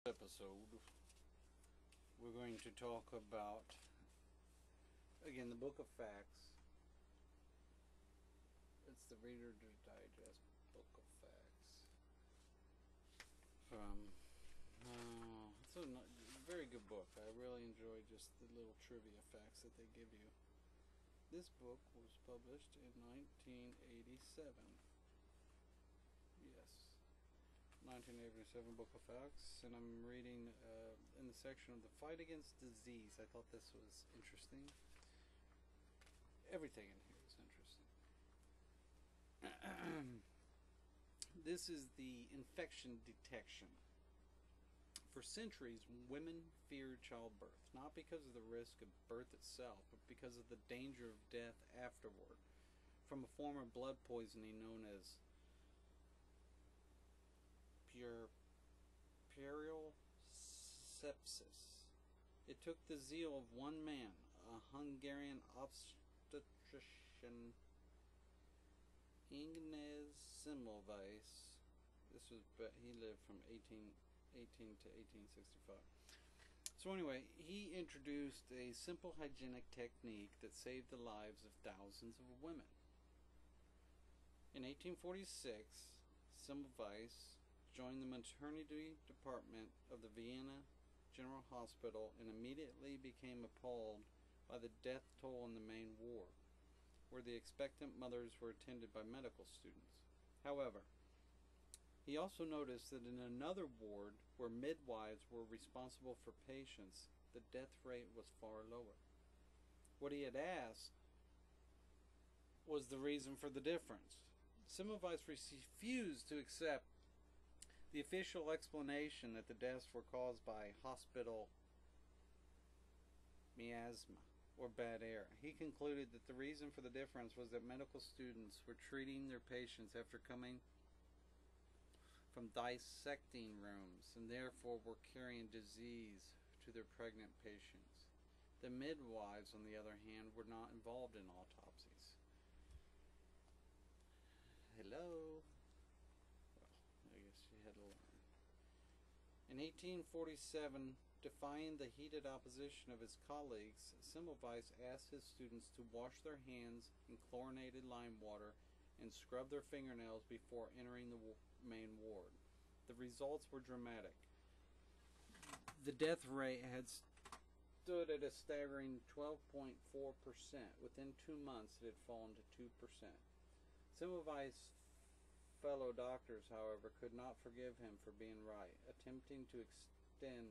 Episode, we're going to talk about, again, the Book of Facts. It's the Reader's Digest Book of Facts. It's a very good book. I really enjoy just the little trivia facts that they give you. This book was published in 1987. Yes. 1987 Book of Facts, and I'm reading in the section of the fight against disease. I thought this was interesting. Everything in here is interesting. This is the infection detection. For centuries, women feared childbirth, not because of the risk of birth itself, but because of the danger of death afterward, from a form of blood poisoning known as puerperal sepsis. It took the zeal of one man, a Hungarian obstetrician, Ignaz Semmelwies. He lived from 1818 to 1865. So anyway, he introduced a simple hygienic technique that saved the lives of thousands of women. In 1846, Semmelwies joined the maternity department of the Vienna General Hospital and immediately became appalled by the death toll in the main ward, where the expectant mothers were attended by medical students. However, he also noticed that in another ward, where midwives were responsible for patients, the death rate was far lower. What he had asked was the reason for the difference. Semmelwies refused to accept the official explanation that the deaths were caused by hospital miasma, or bad air. He concluded that the reason for the difference was that medical students were treating their patients after coming from dissecting rooms and therefore were carrying disease to their pregnant patients. The midwives, on the other hand, were not involved in autopsies. Hello? I guess she had to learn. In 1847, defying the heated opposition of his colleagues, Semmelwies asked his students to wash their hands in chlorinated lime water and scrub their fingernails before entering the main ward. The results were dramatic. The death rate had stood at a staggering 12.4%. Within 2 months, it had fallen to 2%. Semmelwies' fellow doctors, however, could not forgive him for being right. Attempting to extend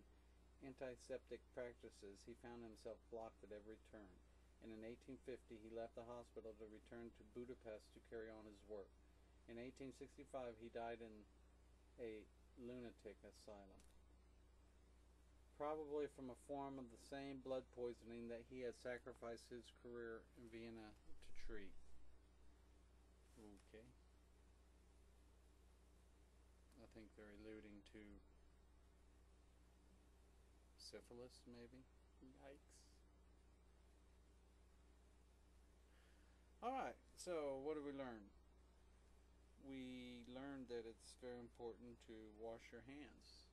antiseptic practices, he found himself blocked at every turn. And in 1850, he left the hospital to return to Budapest to carry on his work. In 1865, he died in a lunatic asylum, probably from a form of the same blood poisoning that he had sacrificed his career in Vienna to treat. Okay. I think they're alluding to syphilis, maybe. Yikes. Alright, so what did we learn? We learned that it's very important to wash your hands.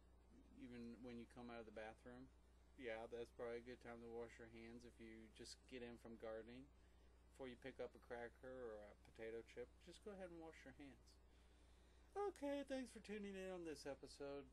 Even when you come out of the bathroom. Yeah, that's probably a good time to wash your hands if you just get in from gardening. Before you pick up a cracker or a potato chip, just go ahead and wash your hands. Okay, thanks for tuning in on this episode.